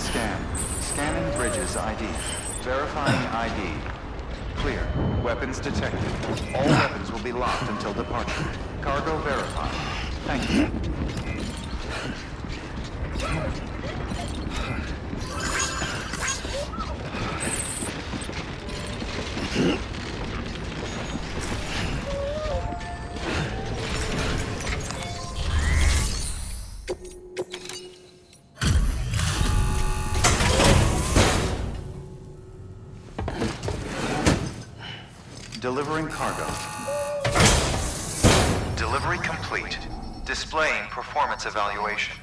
scan. Scanning Bridges ID. Verifying ID. Clear. Weapons detected. All weapons will be locked until departure. Cargo verified. Thank you. Delivering cargo. Delivery complete. Displaying performance evaluation.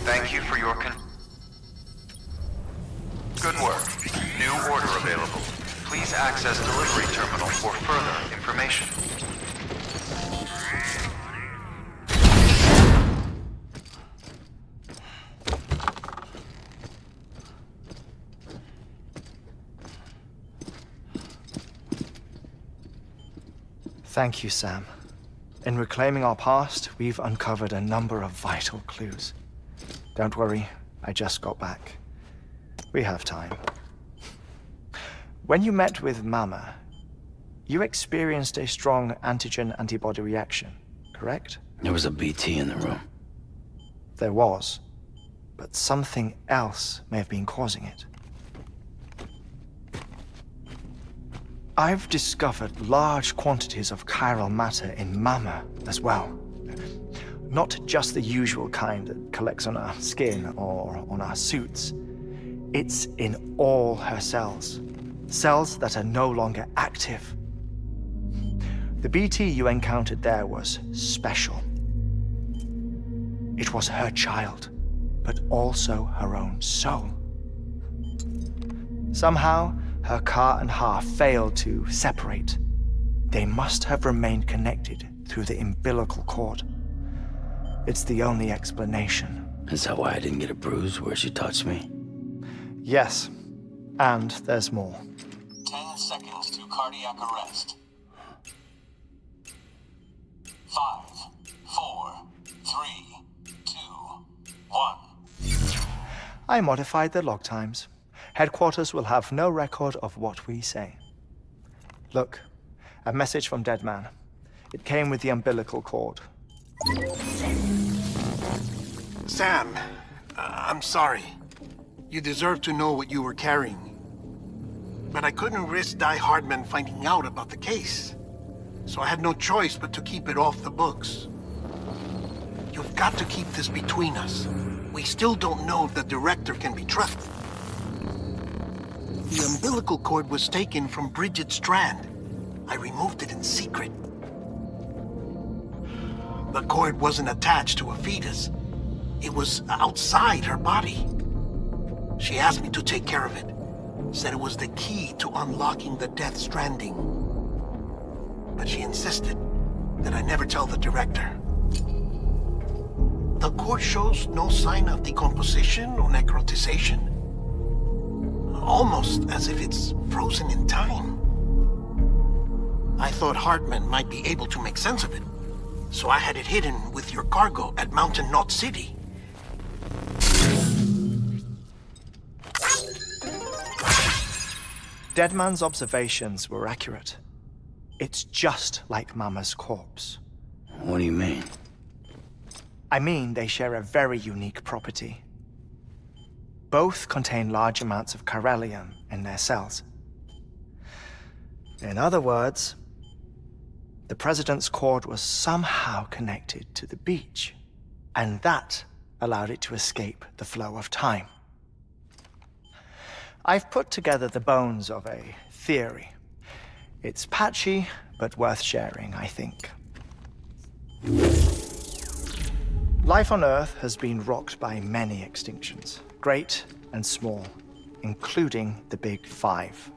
Thank you for your good work. New order available. Please access delivery terminal for further information. Thank you, Sam. In reclaiming our past, we've uncovered a number of vital clues. Don't worry, I just got back. We have time. When you met with Mama, you experienced a strong antigen-antibody reaction, correct? There was a BT in the room. There was, but something else may have been causing it. I've discovered large quantities of chiral matter in Mama as well. Not just the usual kind that collects on our skin or on our suits. It's in all her cells. Cells that are no longer active. The BT you encountered there was special. It was her child, but also her own soul. Somehow, her Ka and Ha failed to separate. They must have remained connected through the umbilical cord. It's the only explanation. Is that why I didn't get a bruise where she touched me? Yes, and there's more. 10 seconds to cardiac arrest. 5, 4, 3, 2, 1. I modified the log times. Headquarters will have no record of what we say. Look, a message from Deadman. It came with the umbilical cord. Sam, I'm sorry. You deserve to know what you were carrying. But I couldn't risk Die Hardman finding out about the case. So I had no choice but to keep it off the books. You've got to keep this between us. We still don't know if the director can be trusted. The umbilical cord was taken from Bridget Strand. I removed it in secret. The cord wasn't attached to a fetus. It was outside her body. She asked me to take care of it. Said it was the key to unlocking the Death Stranding. But she insisted that I never tell the director. The cord shows no sign of decomposition or necrotization. Almost as if it's frozen in time. I thought Hartman might be able to make sense of it, so I had it hidden with your cargo at Mountain Knot City. Deadman's observations were accurate. It's just like Mama's corpse. What do you mean? I mean, they share a very unique property. Both contain large amounts of chiralium in their cells. In other words, the President's cord was somehow connected to the beach, and that allowed it to escape the flow of time. I've put together the bones of a theory. It's patchy, but worth sharing, I think. Life on Earth has been rocked by many extinctions, great and small, including the Big Five.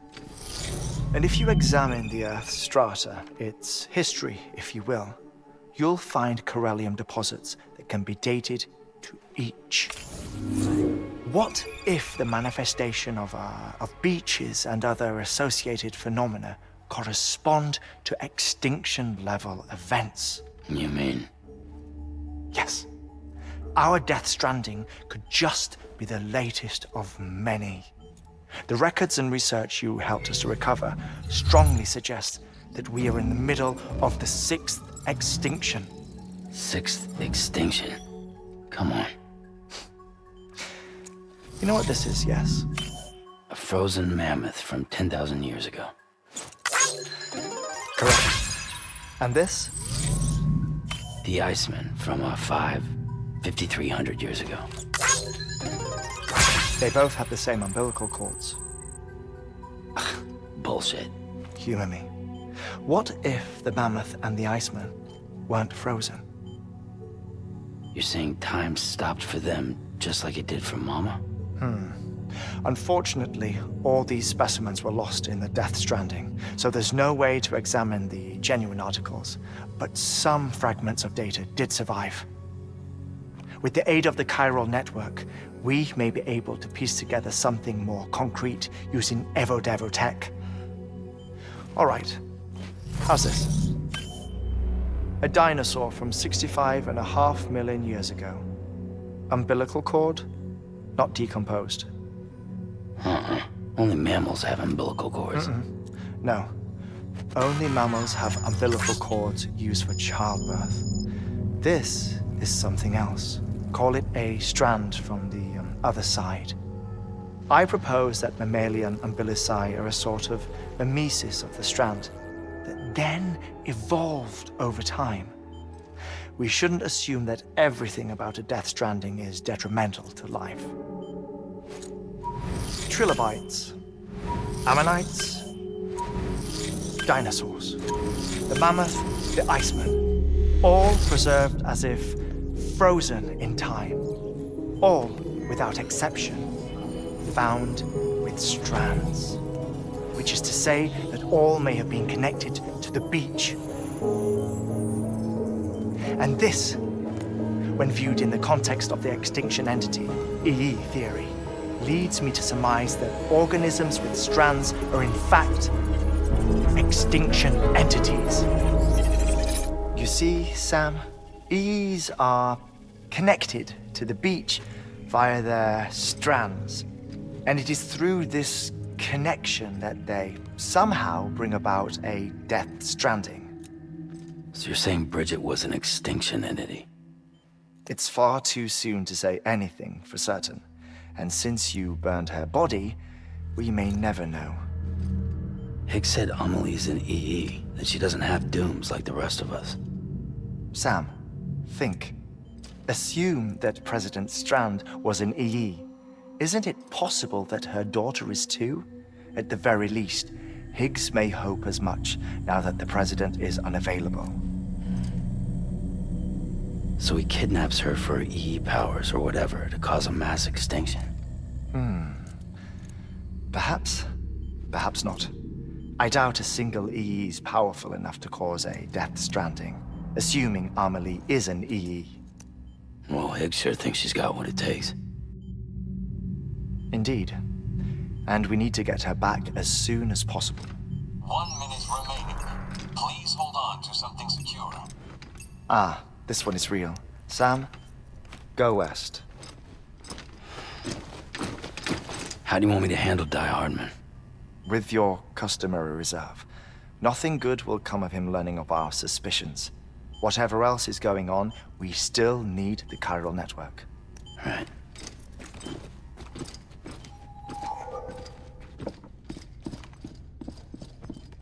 And if you examine the Earth's strata, its history, if you will, you'll find chiralium deposits that can be dated to each. What if the manifestation of beaches and other associated phenomena correspond to extinction-level events? You mean? Yes. Our Death Stranding could just be the latest of many. The records and research you helped us to recover strongly suggest that we are in the middle of the 6th extinction. 6th extinction? Come on. You know what this is, yes? A frozen mammoth from 10,000 years ago. Correct. And this? The Iceman from 5,300 years ago. They both have the same umbilical cords. Bullshit. Humor me. What if the mammoth and the Iceman weren't frozen? You're saying time stopped for them just like it did for Mama? Unfortunately, all these specimens were lost in the Death Stranding, so there's no way to examine the genuine articles. But some fragments of data did survive. With the aid of the chiral network, we may be able to piece together something more concrete using Evo-Devo tech. All right, how's this? A dinosaur from 65.5 million years ago. Umbilical cord, not decomposed. Only mammals have umbilical cords. No, only mammals have umbilical cords used for childbirth. This is something else. Call it a strand from the other side. I propose that mammalian umbilici are a sort of mimesis of the strand that then evolved over time. We shouldn't assume that everything about a Death Stranding is detrimental to life. Trilobites, ammonites, dinosaurs, the mammoth, the Iceman, all preserved as if frozen in time, all, without exception, found with strands, which is to say that all may have been connected to the beach. And this, when viewed in the context of the extinction entity, EE theory, leads me to surmise that organisms with strands are in fact extinction entities. You see, Sam, EEs are connected to the beach via their strands, and it is through this connection that they somehow bring about a Death Stranding. So you're saying Bridget was an extinction entity? It's far too soon to say anything for certain, and since you burned her body, we may never know. Higgs said Amelie's an EE, that she doesn't have dooms like the rest of us. Sam, think. Assume that President Strand was an EE. Isn't it possible that her daughter is too? At the very least, Higgs may hope as much now that the president is unavailable. So he kidnaps her for EE powers or whatever to cause a mass extinction. Perhaps. Perhaps not. I doubt a single EE is powerful enough to cause a Death Stranding, assuming Amelie is an EE. Well, Higgs sure thinks she's got what it takes. Indeed. And we need to get her back as soon as possible. 1 minute remaining. Please hold on to something secure. Ah, this one is real. Sam, go west. How do you want me to handle Die Hardman? With your customary reserve. Nothing good will come of him learning of our suspicions. Whatever else is going on, we still need the chiral network. Right.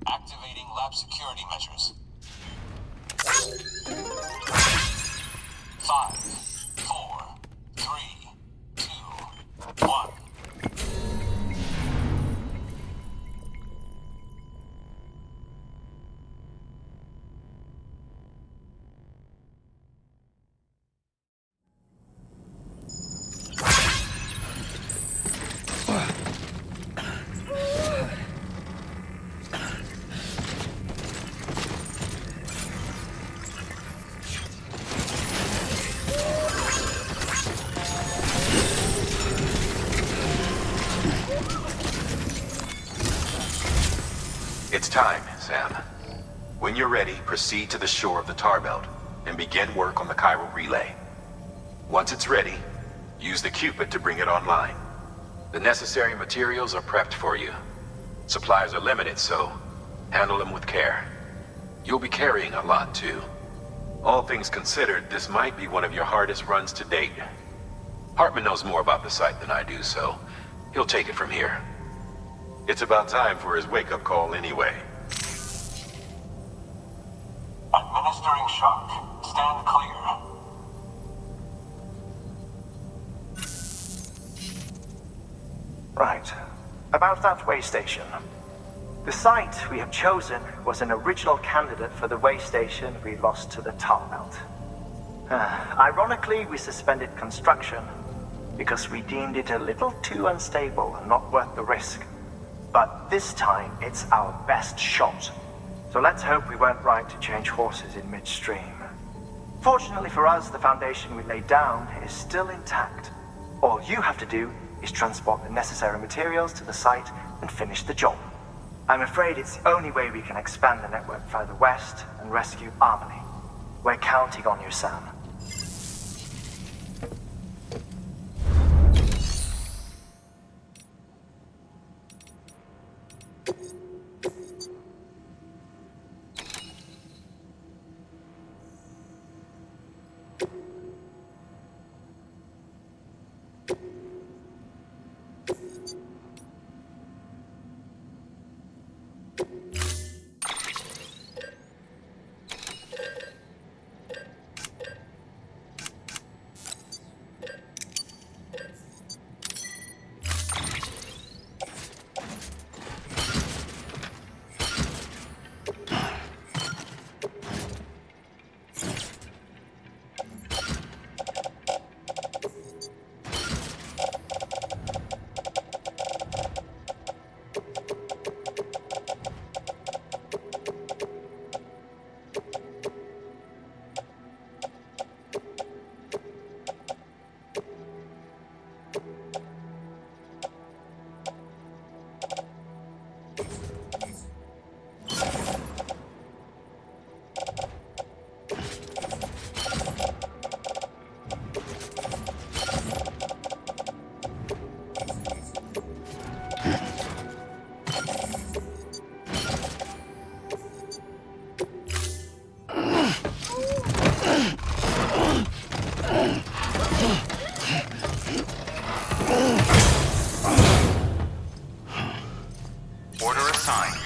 Activating lab security measures. 5, 4, 3, 2, 1. It's time, Sam. When you're ready, proceed to the shore of the Tar Belt and begin work on the chiral relay. Once it's ready, use the Cupid to bring it online. The necessary materials are prepped for you. Supplies are limited, so handle them with care. You'll be carrying a lot, too. All things considered, this might be one of your hardest runs to date. Hartman knows more about the site than I do, so he'll take it from here. It's about time for his wake-up call anyway. Administering shock. Stand clear. Right. About that way station. The site we have chosen was an original candidate for the way station we lost to the Tar Belt. Ironically, we suspended construction because we deemed it a little too unstable and not worth the risk. But this time, it's our best shot. So let's hope we weren't right to change horses in midstream. Fortunately for us, the foundation we laid down is still intact. All you have to do is transport the necessary materials to the site and finish the job. I'm afraid it's the only way we can expand the network further west and rescue Amelie. We're counting on you, Sam. Order assigned.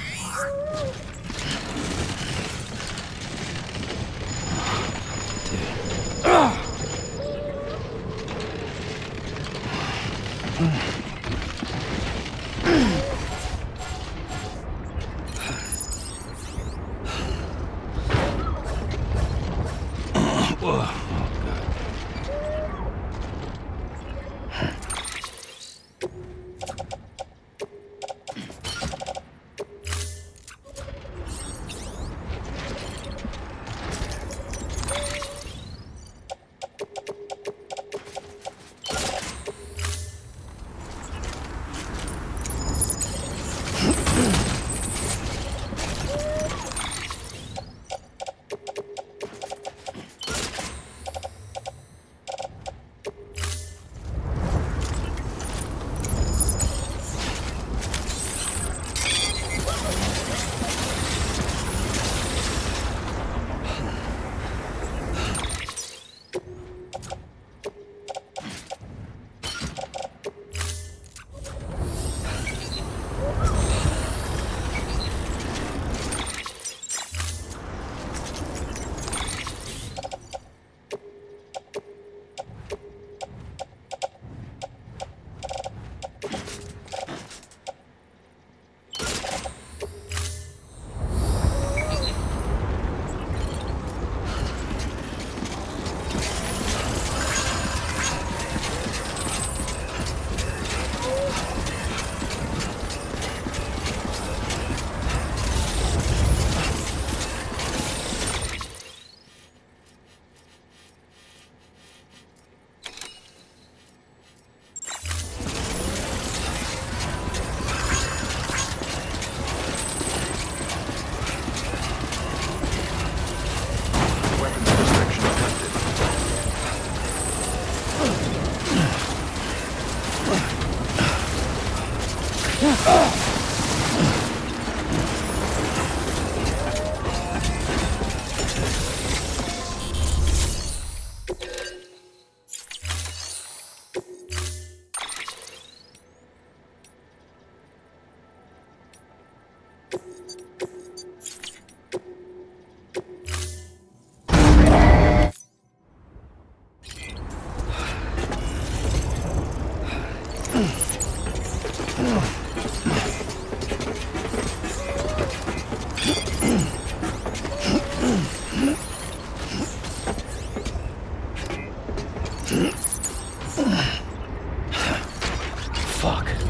Fuck.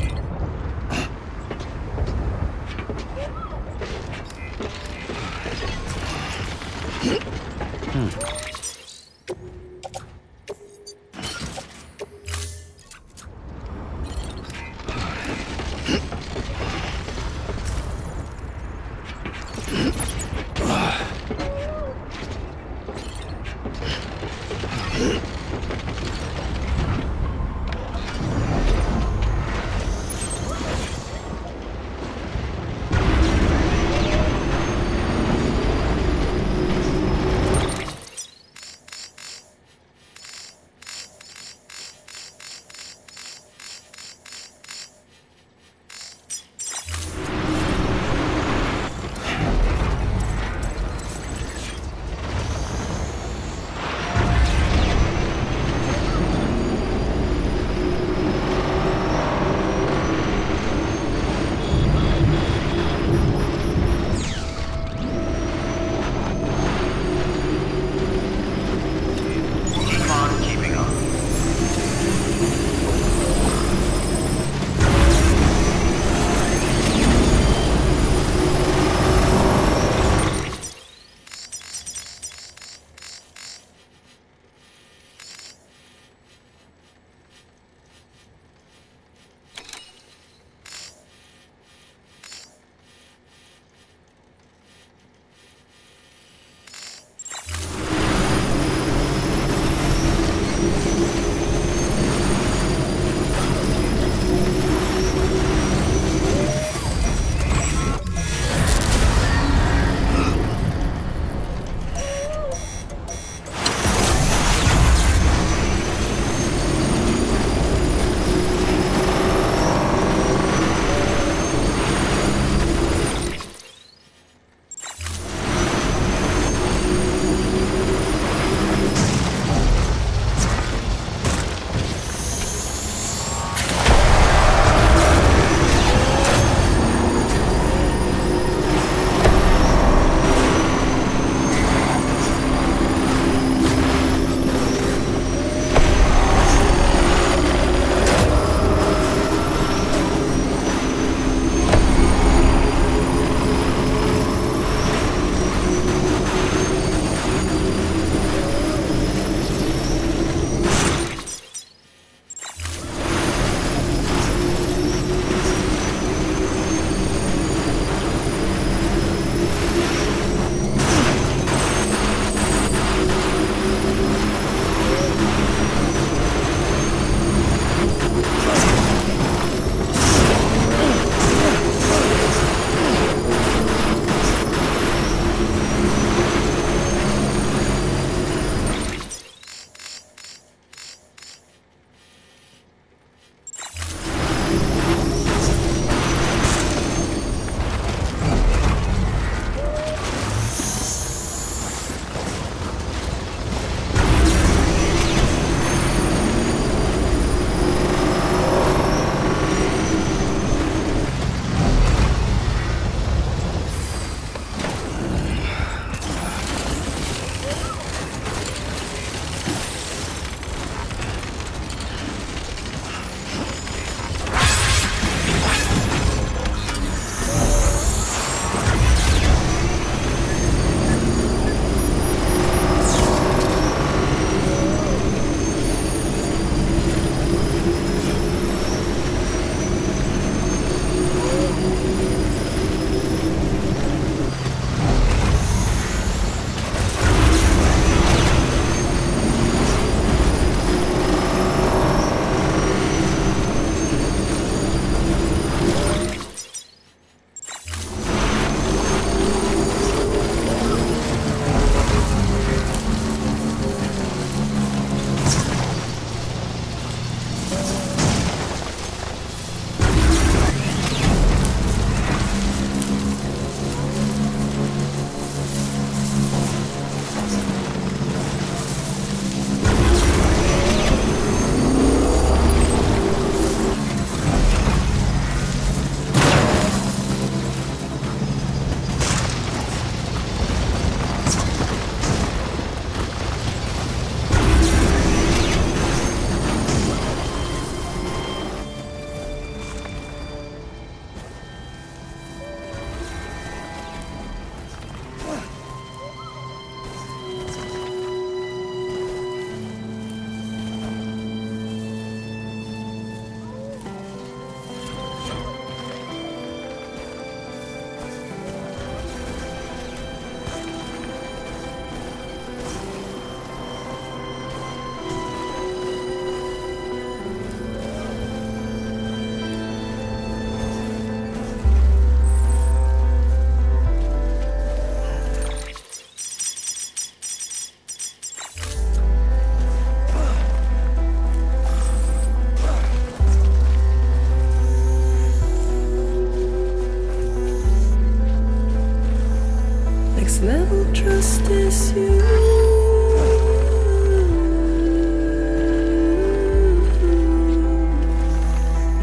trust is you.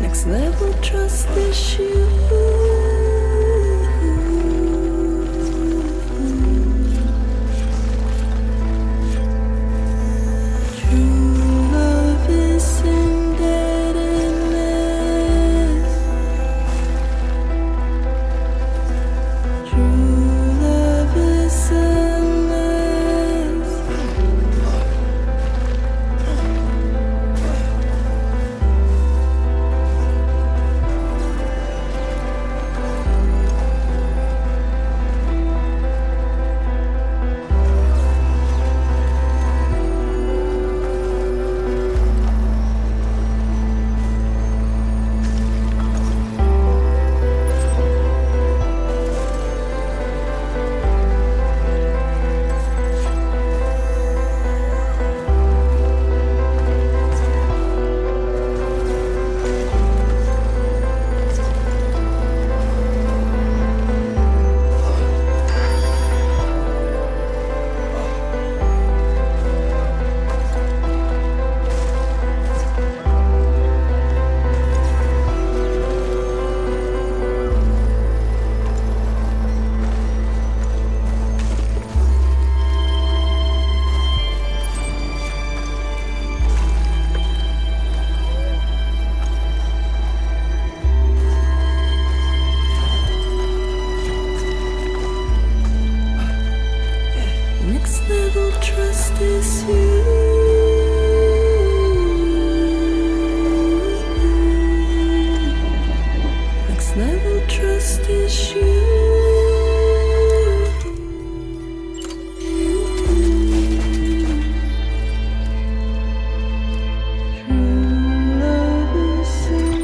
Next level trust is you. True love is indebtedness. True love is endless. Next level trust is you. Next level trust is you. True love is in.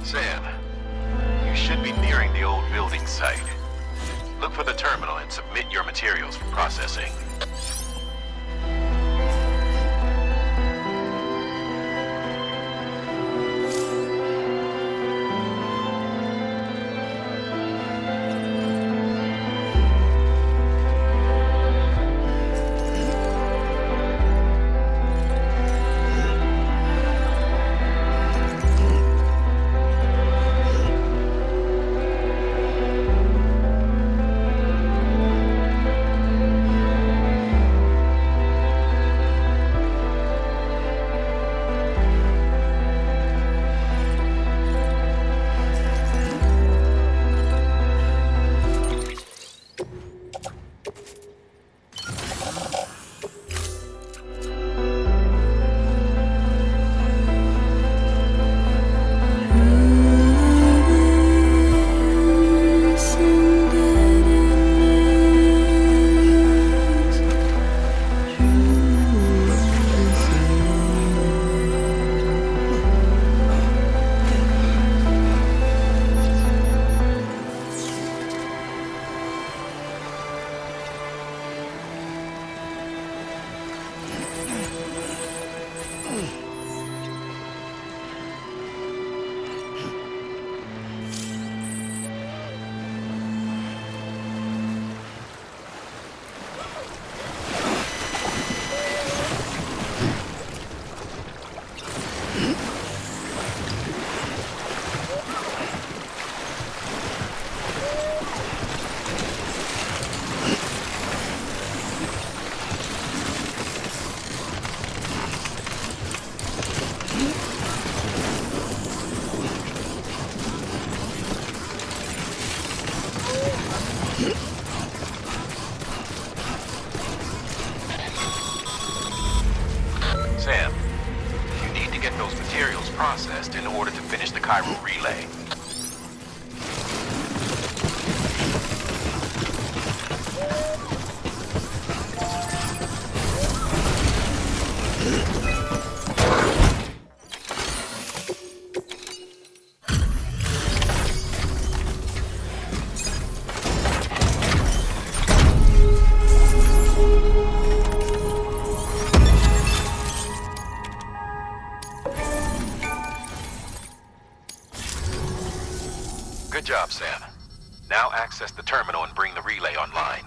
Sam, you should be nearing the old building site. Look for the terminal and submit your materials for processing. Sam, you need to get those materials processed in order to finish the Cairo relay. Good job, Sam. Now access the terminal and bring the relay online.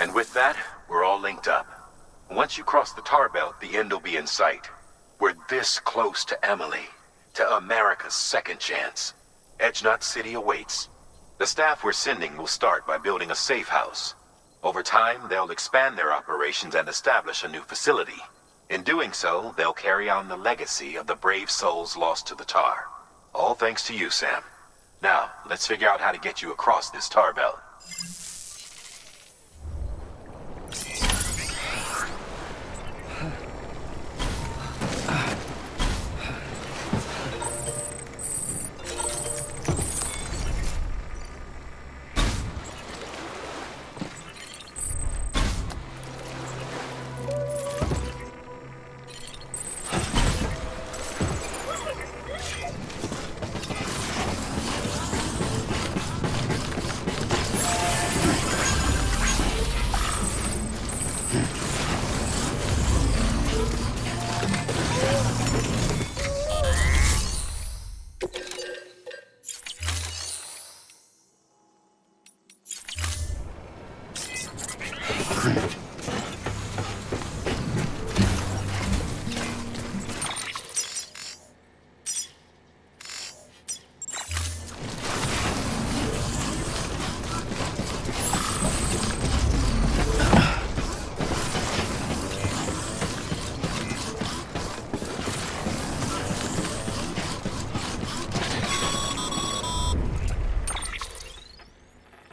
And with that, we're all linked up. Once you cross the tar belt, the end will be in sight. We're this close to Emily, to America's second chance. Edgenut City awaits. The staff we're sending will start by building a safe house. Over time, they'll expand their operations and establish a new facility. In doing so, they'll carry on the legacy of the brave souls lost to the tar. All thanks to you, Sam. Now, let's figure out how to get you across this tar belt.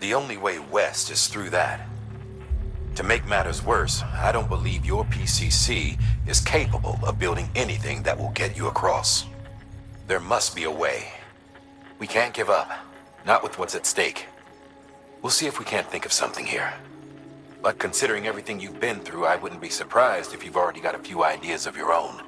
The only way west is through that. To make matters worse, I don't believe your PCC is capable of building anything that will get you across. There must be a way. We can't give up, not with what's at stake. We'll see if we can't think of something here. But considering everything you've been through, I wouldn't be surprised if you've already got a few ideas of your own.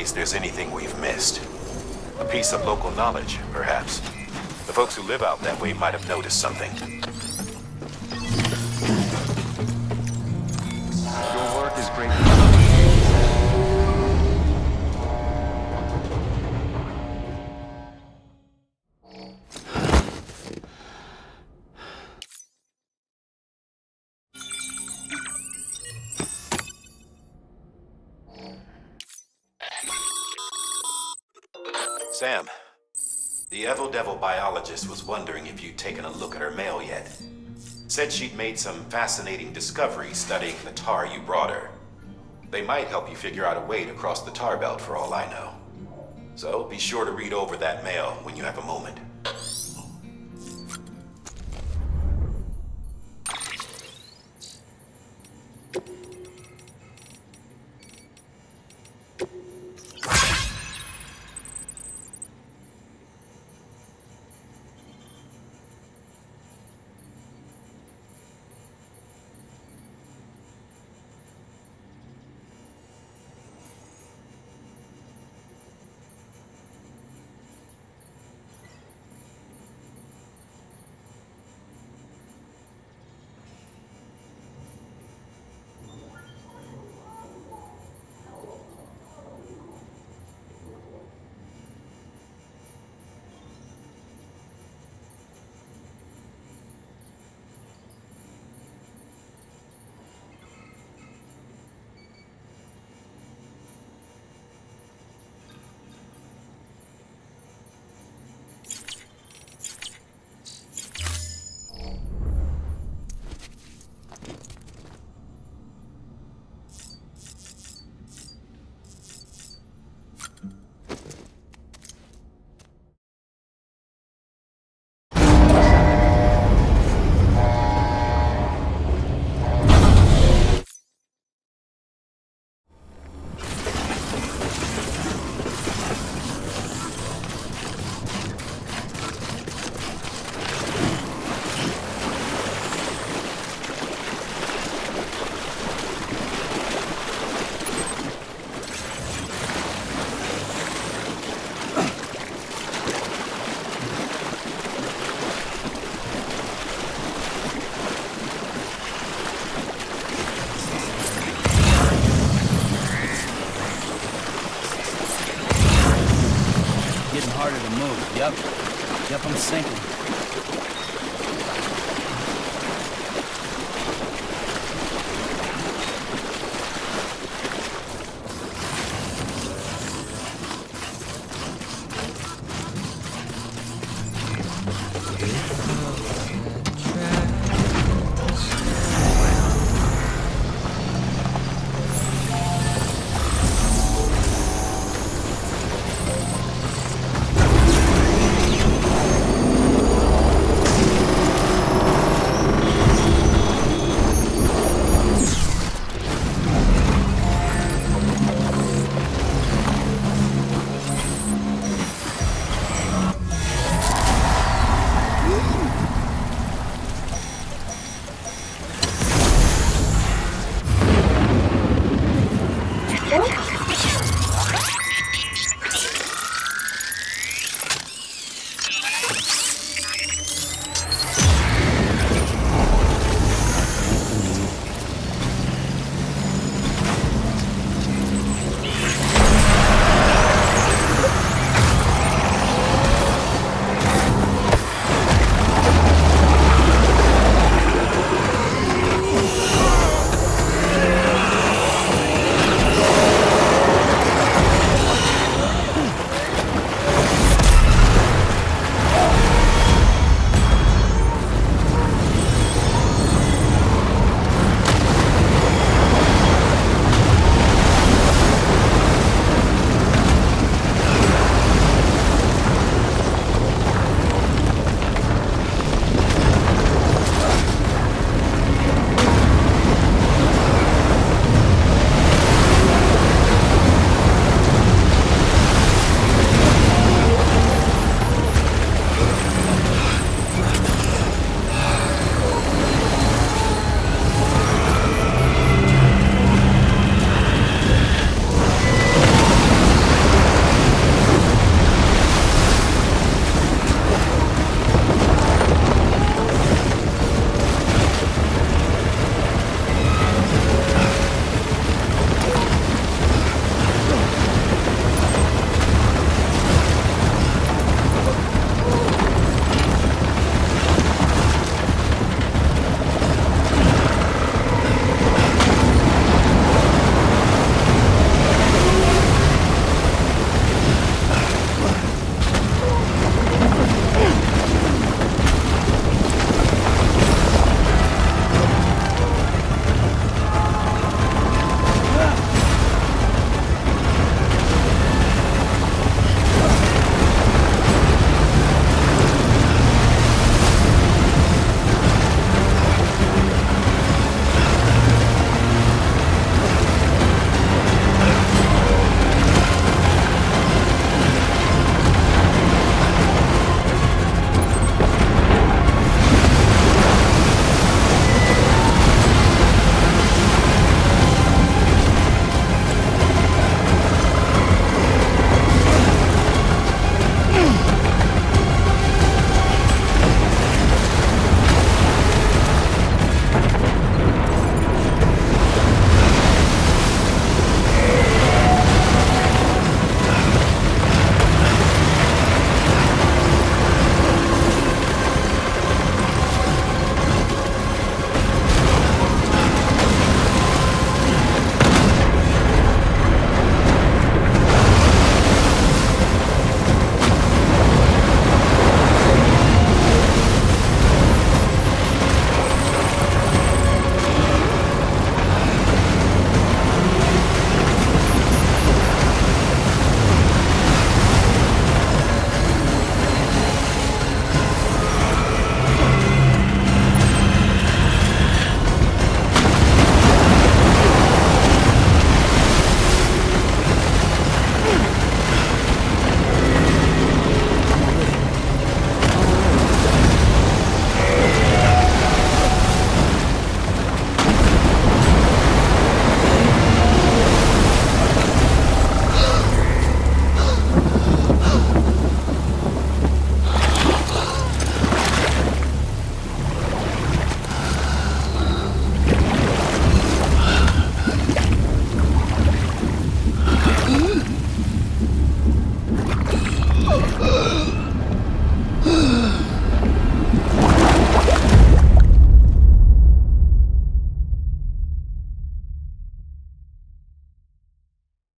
case there's anything we've missed. A piece of local knowledge, perhaps. The folks who live out that way might have noticed something. Your work is greatly appreciated. Sam, the Evil Devil biologist was wondering if you'd taken a look at her mail yet. Said she'd made some fascinating discoveries studying the tar you brought her. They might help you figure out a way to cross the tar belt for all I know. So be sure to read over that mail when you have a moment. Getting harder to move. Yep, I'm sinking.